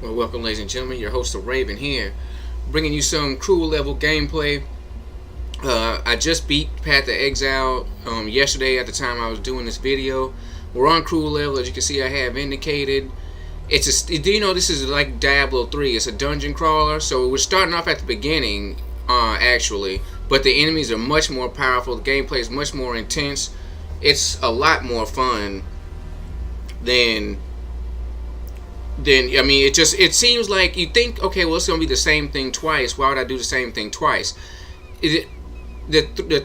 Well, welcome, ladies and gentlemen. Your host, of Raven, here, bringing you some cruel level gameplay. I just beat Path of Exile yesterday at the time I was doing this video. We're on cruel level, as you can see. I have indicated. Do you know this is like Diablo 3? It's a dungeon crawler, so we're starting off at the beginning, actually. But the enemies are much more powerful. The gameplay is much more intense. It's a lot more fun than I mean, it seems like you think, okay, well, it's gonna be the same thing twice. Why would I do the same thing twice? The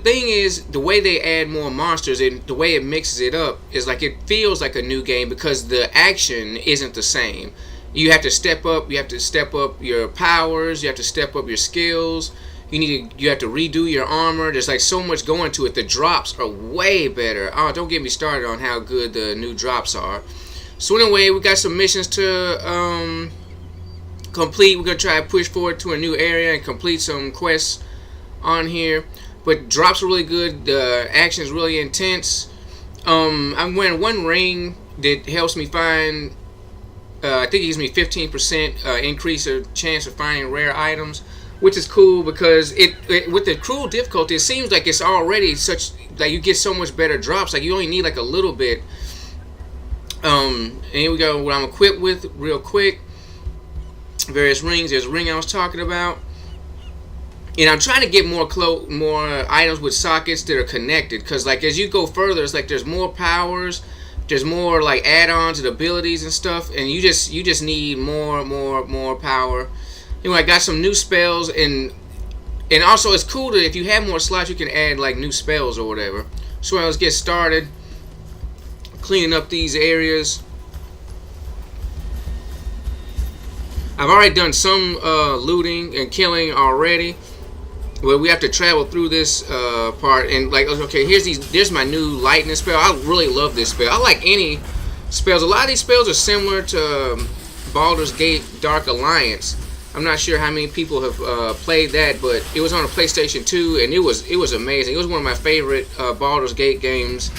thing is, the way they add more monsters and the way it mixes it up is like it feels like a new game because the action isn't the same. You have to step up. You have to step up your powers. You have to step up your skills. You have to redo your armor. There's like so much going to it. The drops are way better. Oh, don't get me started on how good the new drops are. So anyway, we got some missions to complete. We're going to try to push forward to a new area and complete some quests on here. But drops are really good. The action is really intense. I'm wearing one ring that helps me find, I think it gives me 15% increase of chance of finding rare items, which is cool because it with the cruel difficulty, it seems like it's already such, like you get so much better drops. Like you only need like a little bit. And here we go. What I'm equipped with, real quick. Various rings. There's a ring I was talking about, and I'm trying to get more items with sockets that are connected. Cause like as you go further, it's like there's more powers, there's more like add-ons and abilities and stuff, and you just need more power. Anyway, I got some new spells, and also it's cool that if you have more slots, you can add like new spells or whatever. So let's get started. Cleaning up these areas. I've already done some looting and killing already. Well, we have to travel through this part, and like, okay, there's my new lightning spell. I really love this spell. I like any spells. A lot of these spells are similar to Baldur's Gate Dark Alliance. I'm not sure how many people have played that, but it was on a PlayStation 2, and it was amazing. It was one of my favorite Baldur's Gate games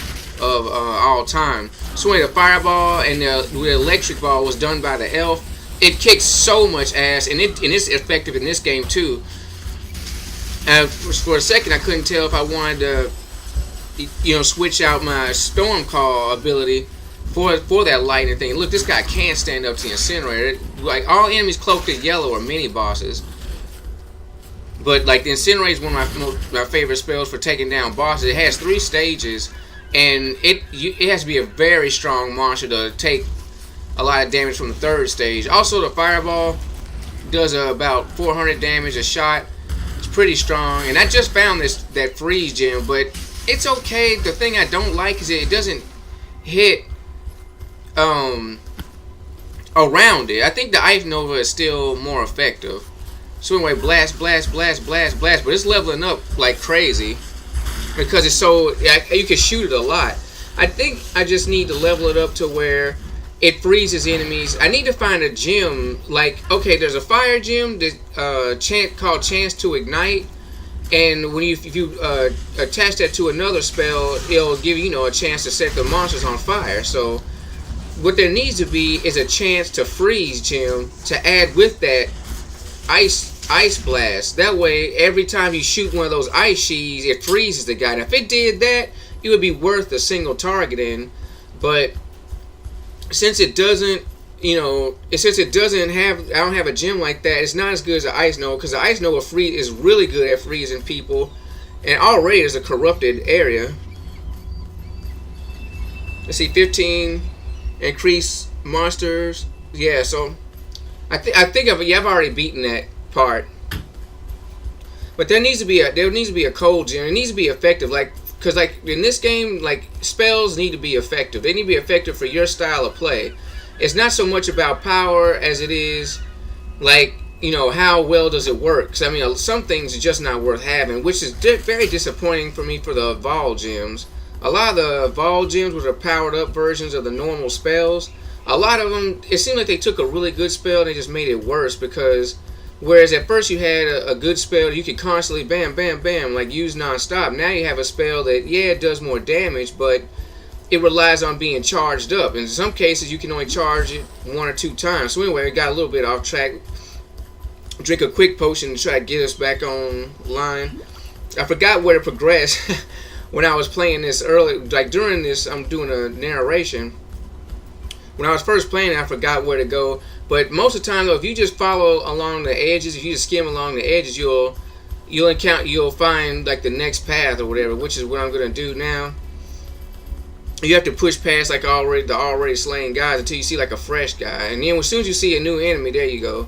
of all time. So anyway, the fireball and the electric ball was done by the elf. It kicks so much ass, and it's effective in this game too. For a second, I couldn't tell if I wanted to, switch out my storm call ability for that lightning thing. Look, this guy can't stand up to the incinerator. Like all enemies cloaked in yellow are mini bosses, but like the incinerator is one of my favorite spells for taking down bosses. It has 3 stages. And it has to be a very strong monster to take a lot of damage from the 3rd stage. Also, the fireball does about 400 damage a shot. It's pretty strong. And I just found that freeze gem, but it's okay. The thing I don't like is it doesn't hit around it. I think the Ice Nova is still more effective. So anyway, blast. But it's leveling up like crazy, because it's so, you can shoot it a lot. I think I just need to level it up to where it freezes enemies. I need to find a gem. Like, okay, there's a fire gem that called Chance to Ignite, and if you attach that to another spell, it'll give you a chance to set the monsters on fire. So what there needs to be is a chance to freeze gem to add with that ice blast. That way, every time you shoot one of those ice sheets, it freezes the guy. Now, if it did that, it would be worth a single targeting. But since it doesn't, I don't have a gem like that. It's not as good as the Ice Nova, because the Ice Nova is really good at freezing people, and already there's a corrupted area. Let's see, 15 increase monsters. Yeah, so I think I've already beaten that part, but there needs to be a cold gem. It needs to be effective, because in this game, like, spells need to be effective. They need to be effective for your style of play. It's not so much about power as it is like, how well does it work. 'Cause, I mean, some things are just not worth having, which is very disappointing for me for the Vol gems. A lot of the Vol gems, which are powered up versions of the normal spells, a lot of them, it seemed like they took a really good spell and they just made it worse, because whereas at first you had a good spell you could constantly bam, like use non-stop. Now you have a spell that, yeah, it does more damage, but it relies on being charged up. In some cases, you can only charge it 1 or 2 times. So anyway, it got a little bit off track. Drink a quick potion to try to get us back on line. I forgot where to progress when I was playing this early. Like during this, I'm doing a narration. When I was first playing, I forgot where to go. But most of the time, though, if you just follow along the edges, if you just skim along the edges, you'll find like the next path or whatever, which is what I'm gonna do now. You have to push past like the already slain guys until you see like a fresh guy, and then as soon as you see a new enemy, there you go.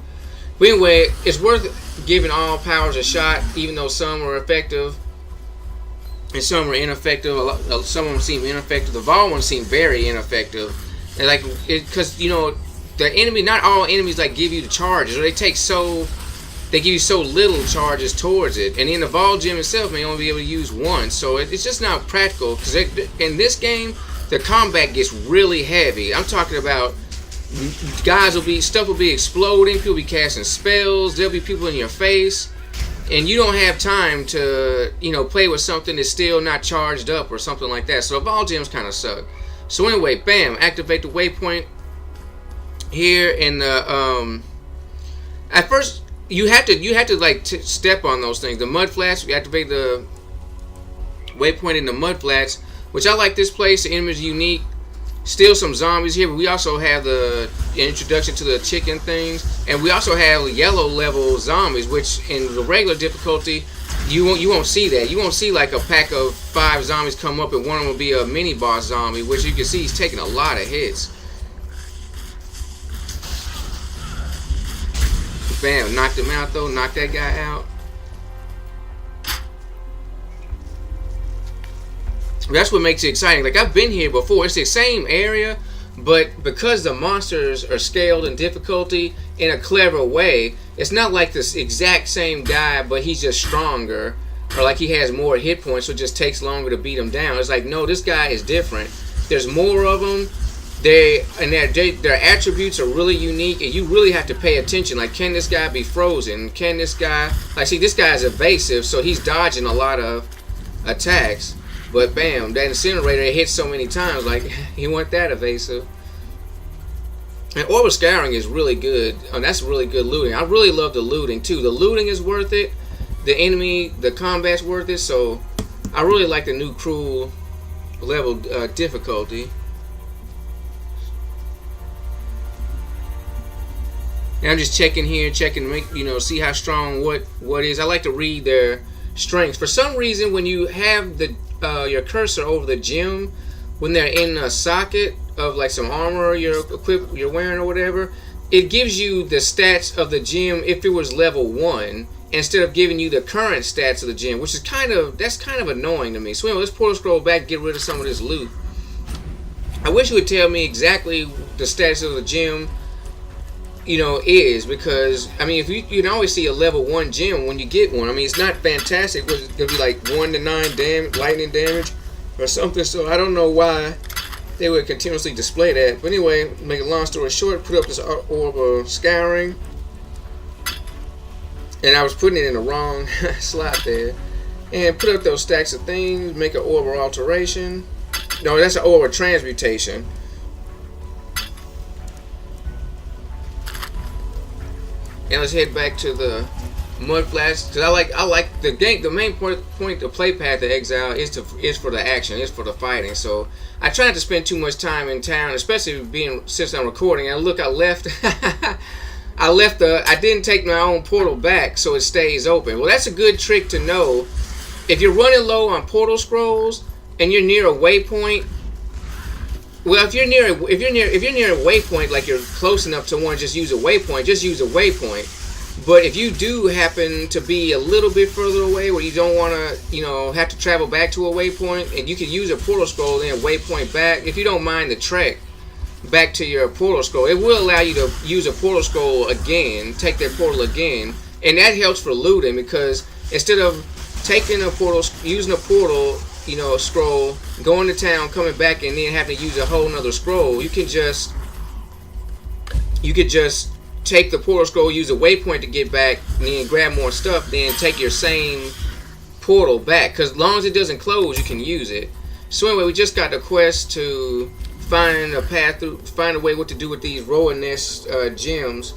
But anyway, it's worth giving all powers a shot, even though some are effective and some are ineffective. Some of them seem ineffective. The Vol ones seem very ineffective, and like because the enemy, not all enemies like give you the charges, or they give you so little charges towards it, and then the Vol gem itself may only be able to use one, so it's just not practical. Because in this game, the combat gets really heavy. I'm talking about stuff will be exploding, people will be casting spells, there'll be people in your face, and you don't have time to play with something that's still not charged up or something like that. So the Vol gems kind of suck. So anyway, bam, activate the waypoint here in the at first. You have to like step on those things. The mud flats, you activate the waypoint in the mud flats, which I like this place. The enemies are unique. Still some zombies here, but we also have the introduction to the chicken things, and we also have yellow level zombies, which in the regular difficulty you won't see that. You won't see like a pack of 5 zombies come up, and one of them will be a mini boss zombie, which you can see he's taking a lot of hits. Bam, knocked him out though, knocked that guy out. That's what makes it exciting. Like, I've been here before. It's the same area, but because the monsters are scaled in difficulty in a clever way, it's not like this exact same guy, but he's just stronger, or like he has more hit points, so it just takes longer to beat him down. It's like, no, this guy is different. There's more of them. Their attributes are really unique, and you really have to pay attention. Like, can this guy be frozen? Can this guy, like, see, this guy is evasive, so he's dodging a lot of attacks. But bam, that incinerator hits so many times, like, he wasn't that evasive. And orbital scouring is really good. That's really good looting. I really love the looting too. The looting is worth it. The combat's worth it. So I really like the new cruel level difficulty. And I'm just checking here, checking to make see how strong what is. I like to read their strengths. For some reason, when you have your cursor over the gem, when they're in a socket of like some armor you're wearing or whatever, it gives you the stats of the gem if it was level 1 instead of giving you the current stats of the gem, which is kind of annoying to me. So anyway, let's portal scroll back, get rid of some of this loot. I wish you would tell me exactly the stats of the gem is, because I mean, if you can always see a level 1 gem when you get one. I mean, it's not fantastic. It's gonna be like 1 to 9 lightning damage or something. So I don't know why they would continuously display that. But anyway, make a long story short, put up this orb of scouring, and I was putting it in the wrong slot there, and put up those stacks of things. Make an orb of alteration. No, that's an orb of transmutation. And let's head back to the mud flats, because I like the game. The main point, the play path of Exile is for the action, is for the fighting. So I try not to spend too much time in town, especially since I'm recording. And look, I left I didn't take my own portal back, so it stays open. Well, that's a good trick to know. If you're running low on portal scrolls and you're near a waypoint. Well, if you're near a waypoint, like you're close enough to one, just use a waypoint. Just use a waypoint. But if you do happen to be a little bit further away, where you don't want to, have to travel back to a waypoint, and you can use a portal scroll, then waypoint back. If you don't mind the trek back to your portal scroll, it will allow you to use a portal scroll again, take that portal again, and that helps for looting, because instead of using a portal, scroll, going to town, coming back, and then having to use a whole nother scroll, you could just take the portal scroll, use a waypoint to get back, and then grab more stuff, then take your same portal back. Because as long as it doesn't close, you can use it. So anyway, we just got the quest to find a path through, find a way what to do with these rowan nest gems.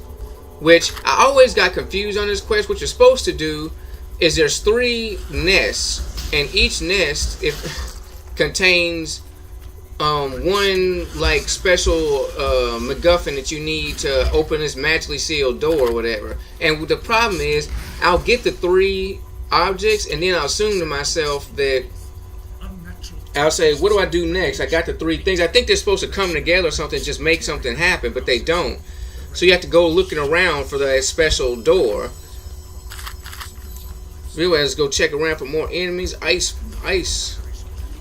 Which I always got confused on this quest. What you're supposed to do is there's 3 nests, and each nest contains one like special MacGuffin that you need to open this magically sealed door or whatever. And the problem is, I'll get the 3 objects, and then I'll assume to myself that I'll say, what do I do next? I got the 3 things. I think they're supposed to come together or something, just make something happen, but they don't. So you have to go looking around for that special door. Anyway, let's go check around for more enemies. Ice.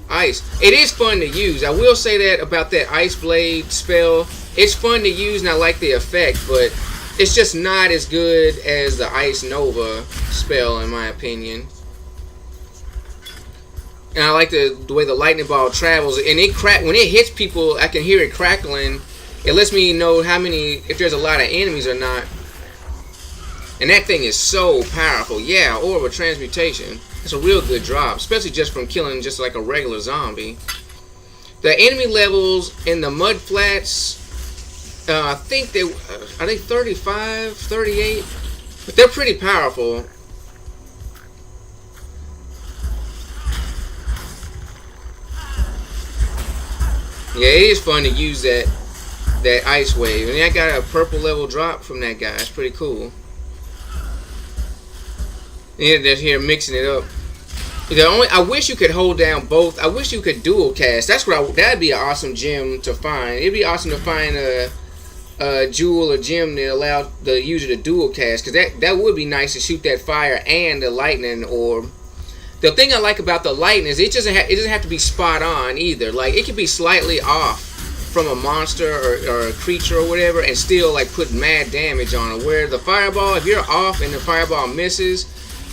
It is fun to use. I will say that about that Ice Blade spell. It's fun to use and I like the effect, but it's just not as good as the Ice Nova spell in my opinion. And I like the way the lightning ball travels, and when it hits people, I can hear it crackling. It lets me know if there's a lot of enemies or not. And that thing is so powerful. Yeah, Orb of Transmutation. It's a real good drop, especially just from killing just like a regular zombie. The enemy levels in the mud flats, I think are they 35, 38? But they're pretty powerful. Yeah, it is fun to use that ice wave. And I got a purple level drop from that guy. It's pretty cool. And just here mixing it up. I wish you could hold down both. I wish you could dual cast. That'd be an awesome gem to find. It'd be awesome to find a jewel or gem that allowed the user to dual cast, because that would be nice to shoot that fire and the lightning orb. The thing I like about the lightning is it doesn't have to be spot on either. Like, it could be slightly off from a monster or a creature or whatever, and still like put mad damage on it. Where the fireball, if you're off and the fireball misses,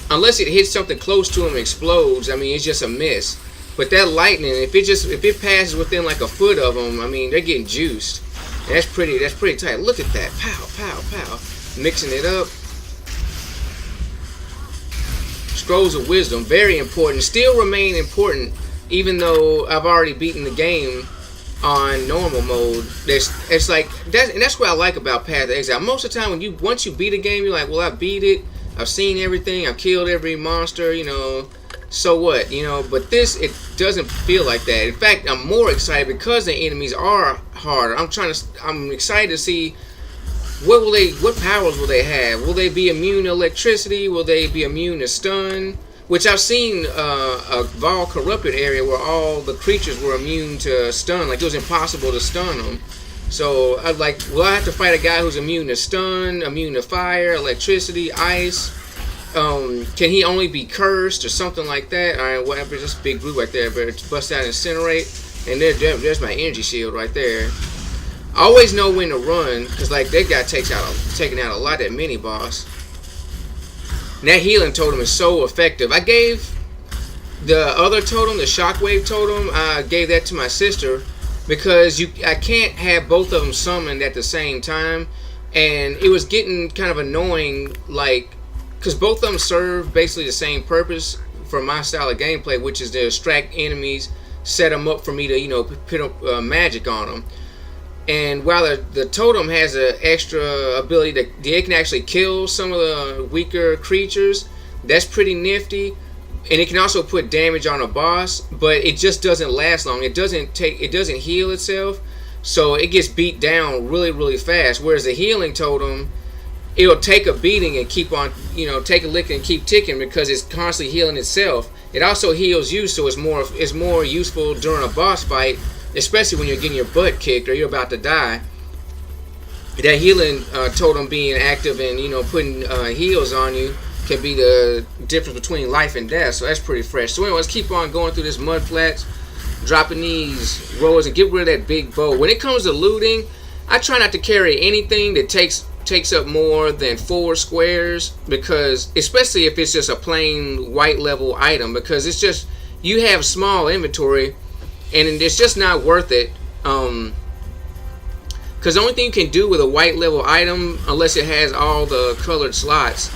unless it hits something close to him and explodes, I mean, it's just a miss. But that lightning, if it passes within like a foot of them, I mean, they're getting juiced. And that's pretty tight. Look at that, pow, pow, pow, mixing it up. Scrolls of Wisdom, very important. Still remain important, even though I've already beaten the game on normal mode. It's like and that's what I like about Path of Exile. Most of the time, once you beat a game, you're like, well, I beat it. I've seen everything. I've killed every monster. You know, so what? You know, but this, it doesn't feel like that. In fact, I'm more excited because the enemies are harder. I'm excited to see. What powers will they have? Will they be immune to electricity? Will they be immune to stun? Which I've seen a Vol Corrupted area where all the creatures were immune to stun. Like, it was impossible to stun them. So I'm like, will I have to fight a guy who's immune to stun, immune to fire, electricity, ice? Can he only be cursed or something like that? Alright, whatever, this big blue right there, but bust out and incinerate. And there's my energy shield right there. I always know when to run, because like that guy taking out a lot, that mini boss. And that healing totem is so effective. I gave the other totem, the shockwave totem, I gave that to my sister because I can't have both of them summoned at the same time, and it was getting kind of annoying, like, because both of them serve basically the same purpose for my style of gameplay, which is to distract enemies, set them up for me to, you know, put up magic on them. And while the totem has an extra ability that it can actually kill some of the weaker creatures, that's pretty nifty. And it can also put damage on a boss, but it just doesn't last long. It doesn't heal itself, so it gets beat down really, really fast. Whereas the healing totem, it'll take a beating and keep on, you know, take a lick and keep ticking because it's constantly healing itself. It also heals you, so it's more useful during a boss fight, especially when you're getting your butt kicked or you're about to die. That healing totem being active and, you know, putting heals on you can be the difference between life and death. So that's pretty fresh. So anyway, let's keep on going through this mud flats, dropping these rollers, and get rid of that big bow. When it comes to looting, I try not to carry anything that takes up more than 4 squares, because especially if it's just a plain white level item, because it's just, you have small inventory and it's just not worth it, because the only thing you can do with a white level item, unless it has all the colored slots,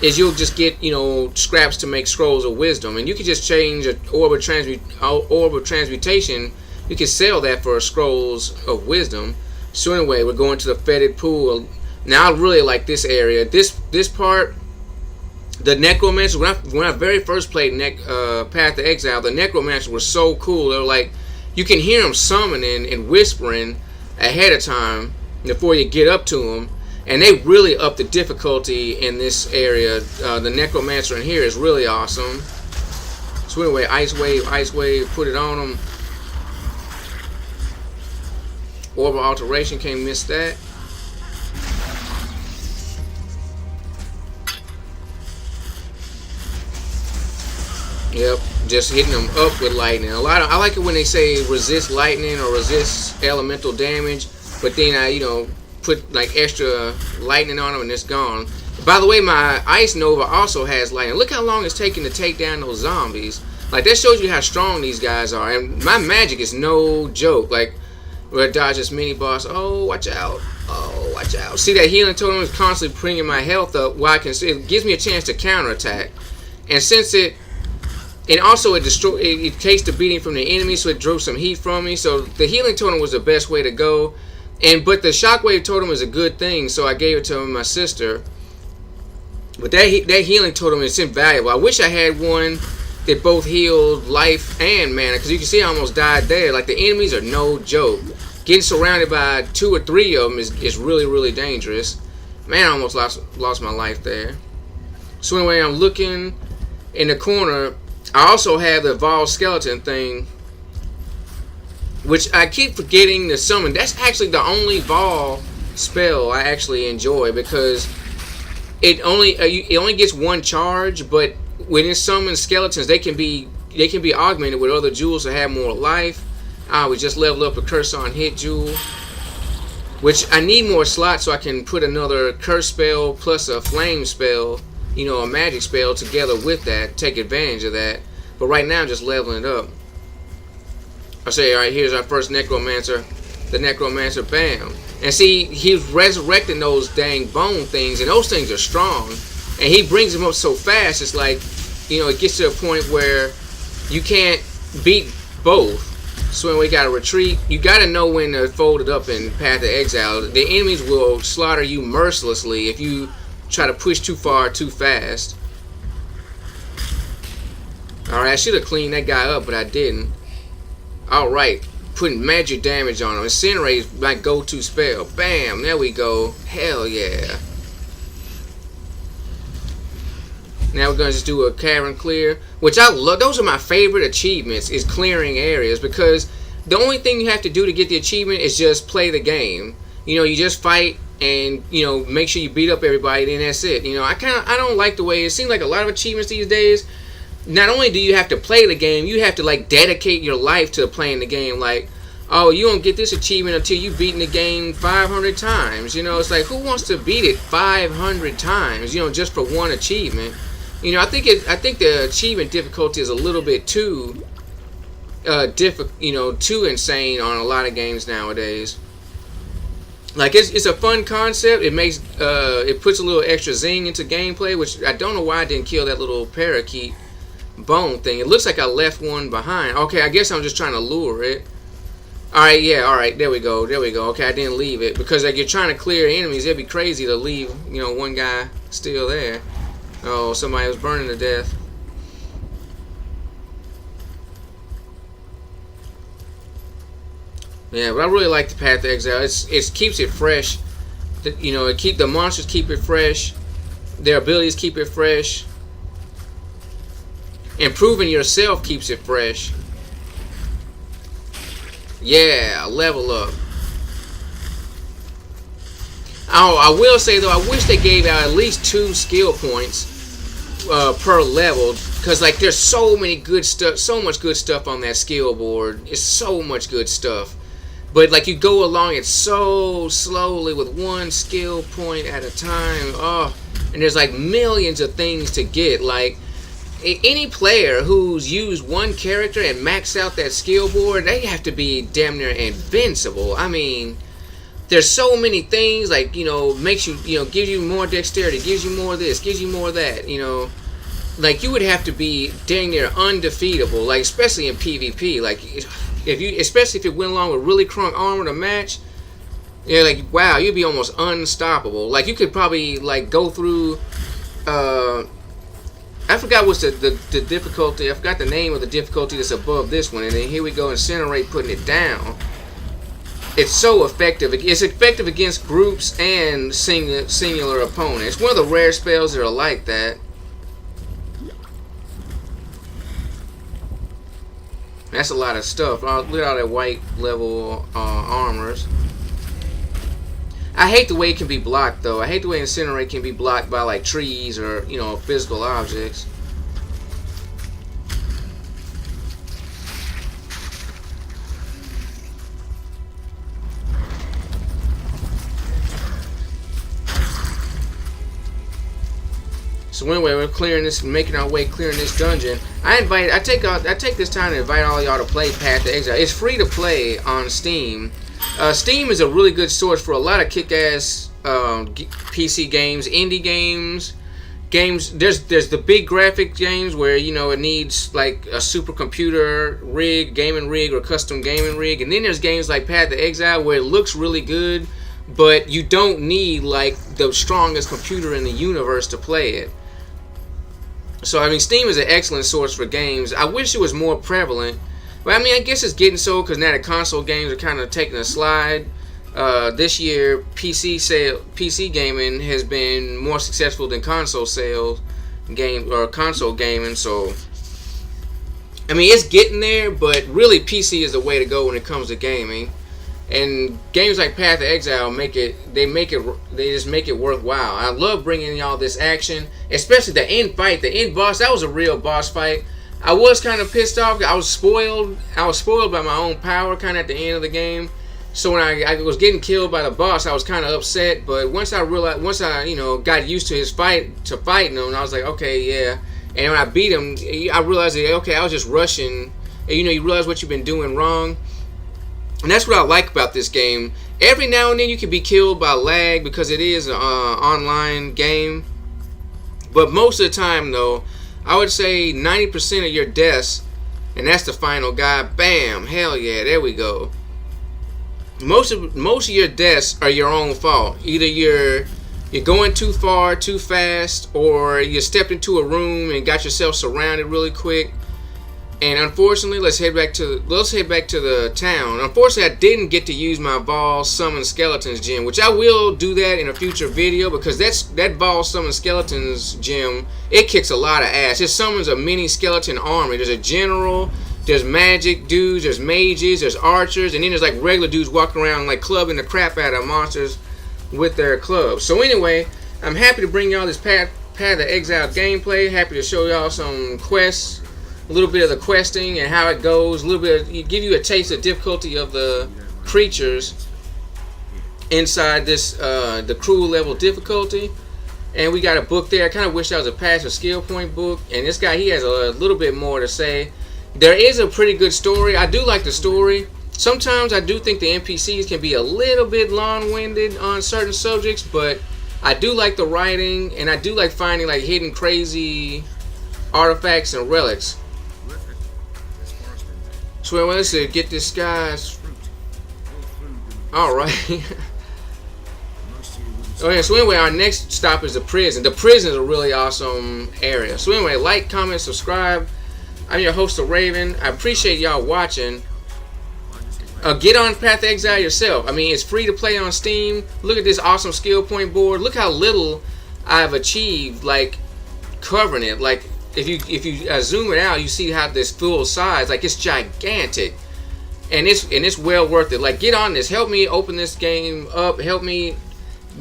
is you'll just get, you know, scraps to make scrolls of wisdom, and you can just change an orb of transmutation. You can sell that for scrolls of wisdom. So anyway, we're going to the fetid pool. Now I really like this area. This part, the necromancer. When I very first played Path of Exile, the necromancer was so cool. They were like, you can hear them summoning and whispering ahead of time before you get up to them. And they really up the difficulty in this area. The necromancer in here is really awesome. So anyway, ice wave, put it on them. Orb of alteration, can't miss that. Yep, just hitting them up with lightning. I like it when they say resist lightning or resist elemental damage, but then I, you know, put like extra lightning on them and it's gone. By the way, my Ice Nova also has lightning. Look how long it's taking to take down those zombies. Like, that shows you how strong these guys are. And my magic is no joke. Like, where I dodge this mini boss. Oh, watch out. Oh, watch out. See, that healing totem is constantly bringing my health up while I can see. It gives me a chance to counterattack. And since it takes the beating from the enemy, so it drew some heat from me. So the healing totem was the best way to go. But the shockwave totem is a good thing, so I gave it to my sister. But that healing totem is invaluable. I wish I had one that both healed life and mana, because you can see I almost died there. Like, the enemies are no joke. Getting surrounded by 2 or 3 of them is really, really dangerous. Man, I almost lost my life there. So anyway, I'm looking in the corner. I also have the evolved skeleton thing, which I keep forgetting to summon. That's actually the only Vol spell I actually enjoy, because it only gets 1 charge, but when it summons skeletons, they can be augmented with other jewels to have more life. I would just level up a curse on hit jewel, which I need more slots so I can put another curse spell plus a flame spell, you know, a magic spell together with that, take advantage of that. But right now I'm just leveling it up. I say, alright, here's our first necromancer. The necromancer, bam. And see, he's resurrecting those dang bone things, and those things are strong. And he brings them up so fast, it's like, you know, it gets to a point where you can't beat both. So when we gotta retreat, you gotta know when to fold it up in Path of Exile. The enemies will slaughter you mercilessly if you try to push too far too fast. Alright, I should have cleaned that guy up, but I didn't. Alright, putting magic damage on him. Incinerate is my go-to spell. Bam, there we go. Hell yeah. Now we're going to just do a cavern clear, which I love. Those are my favorite achievements, is clearing areas, because the only thing you have to do to get the achievement is just play the game. You know, you just fight and, you know, make sure you beat up everybody, then that's it. You know, I don't like the way it seems like a lot of achievements these days. Not only do you have to play the game, you have to like dedicate your life to playing the game. Like, oh, you don't get this achievement until you've beaten the game 500 times. You know, it's like, who wants to beat it 500 times, you know, just for one achievement? You know, I think the achievement difficulty is a little bit too too insane on a lot of games nowadays. Like, it's a fun concept. It makes it puts a little extra zing into gameplay, which I don't know why I didn't kill that little parakeet bone thing. It looks like I left one behind. Okay, I guess I'm just trying to lure it. Alright, yeah, alright, there we go. Okay, I didn't leave it, because like, you're trying to clear enemies, it'd be crazy to leave, you know, one guy still there. Oh, somebody was burning to death. Yeah, but I really like the Path of Exile. It keeps it fresh. You know, the monsters keep it fresh. Their abilities keep it fresh. Improving yourself keeps it fresh. Yeah, level up. Oh, I will say though, I wish they gave out at least 2 skill points per level, because like there's so many good stuff, so much good stuff on that skill board. It's so much good stuff, but like you go along it so slowly with 1 skill point at a time. Oh, and there's like millions of things to get. Like, any player who's used one character and maxed out that skill board, they have to be damn near invincible. I mean, there's so many things, like, you know, makes you, you know, gives you more dexterity, gives you more of this, gives you more of that, you know. Like, you would have to be dang near undefeatable, like, especially in PvP. Like, if you, especially if you went along with really crunk armor to match, yeah, like, wow, you'd be almost unstoppable. Like, you could probably, like, go through, I forgot what's the difficulty. I forgot the name of the difficulty that's above this one. And then here we go, Incinerate, putting it down. It's so effective. It's effective against groups and singular opponents. It's one of the rare spells that are like that. That's a lot of stuff. Look at all that white level armors. I hate the way it can be blocked, though. I hate the way Incinerate can be blocked by, like, trees or, you know, physical objects. So anyway, we're clearing this, making our way clearing this dungeon. I take this time to invite all y'all to play Path to Exile. It's free to play on Steam. Steam is a really good source for a lot of kick-ass PC games, indie games. There's the big graphic games where, you know, it needs like a supercomputer rig, gaming rig, or custom gaming rig, and then there's games like Path to Exile where it looks really good, but you don't need like the strongest computer in the universe to play it. So I mean, Steam is an excellent source for games. I wish it was more prevalent. But I mean, I guess it's getting so because now the console games are kind of taking a slide. This year, PC gaming has been more successful than console sales, console gaming. So, I mean, it's getting there, but really, PC is the way to go when it comes to gaming. And games like Path to Exile they just make it worthwhile. I love bringing y'all this action, especially the end fight, the end boss. That was a real boss fight. I was kind of pissed off. I was spoiled by my own power kind of at the end of the game. So when I was getting killed by the boss, I was kind of upset. But once I you know, got used to fighting him, I was like, okay, yeah. And when I beat him, I realized that, okay, I was just rushing. And, you know, you realize what you've been doing wrong. And that's what I like about this game. Every now and then you can be killed by lag because it is an online game. But most of the time, though, I would say 90% of your deaths, and that's the final guy, bam, hell yeah, there we go. Most of your deaths are your own fault. Either you're going too far, too fast, or you stepped into a room and got yourself surrounded really quick. And unfortunately, let's head back to the town. Unfortunately, I didn't get to use my Vol Summon Skeletons gem, which I will do that in a future video because that Vol Summon Skeletons gem, it kicks a lot of ass. It summons a mini skeleton army. There's a general, there's magic dudes, there's mages, there's archers, and then there's like regular dudes walking around like clubbing the crap out of monsters with their clubs. So anyway, I'm happy to bring y'all this Path to Exile gameplay. Happy to show y'all some quests. A little bit of the questing and how it goes, a little bit give you a taste of difficulty of the creatures inside this the cruel level difficulty. And we got a book there. I kind of wish that was a pass or skill point book. And this guy, he has a little bit more to say. There is a pretty good story. I do like the story. Sometimes I do think the NPCs can be a little bit long-winded on certain subjects, but I do like the writing, and I do like finding like hidden crazy artifacts and relics. So let's get this guy's. Alright. Okay, so anyway, our next stop is the prison. The prison is a really awesome area. So anyway, like, comment, subscribe. I'm your host, The Raven. I appreciate y'all watching. Get on Path to Exile yourself. I mean, it's free to play on Steam. Look at this awesome skill point board. Look how little I've achieved, like, covering it. Like, if you zoom it out, you see how this full size, like, it's gigantic, and it's well worth it. Like, get on this, help me open this game up, help me,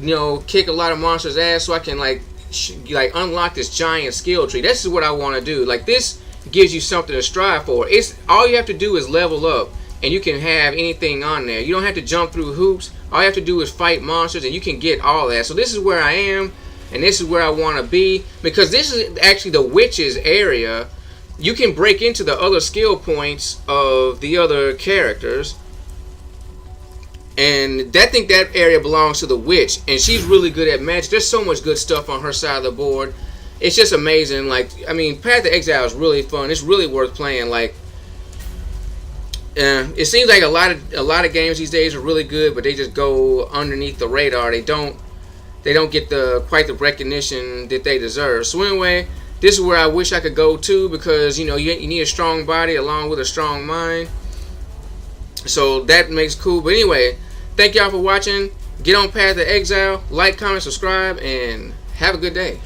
you know, kick a lot of monsters' ass so I can like unlock this giant skill tree. This is what I want to do. Like, this gives you something to strive for. It's all you have to do is level up, and you can have anything on there. You don't have to jump through hoops. All you have to do is fight monsters, and you can get all that. So this is where I am. And this is where I want to be, because this is actually the witches area. You can break into the other skill points of the other characters, And I think that area belongs to the witch, and she's really good at magic. There's so much good stuff on her side of the board. It's just amazing. Like, I mean, Path to Exile is really fun. It's really worth playing. Like, it seems like a lot of games these days are really good, but they just go underneath the radar. They don't get quite the recognition that they deserve. So anyway, this is where I wish I could go to, because you need a strong body along with a strong mind. So that makes it cool. But anyway, thank y'all for watching. Get on Path to Exile. Like, comment, subscribe, and have a good day.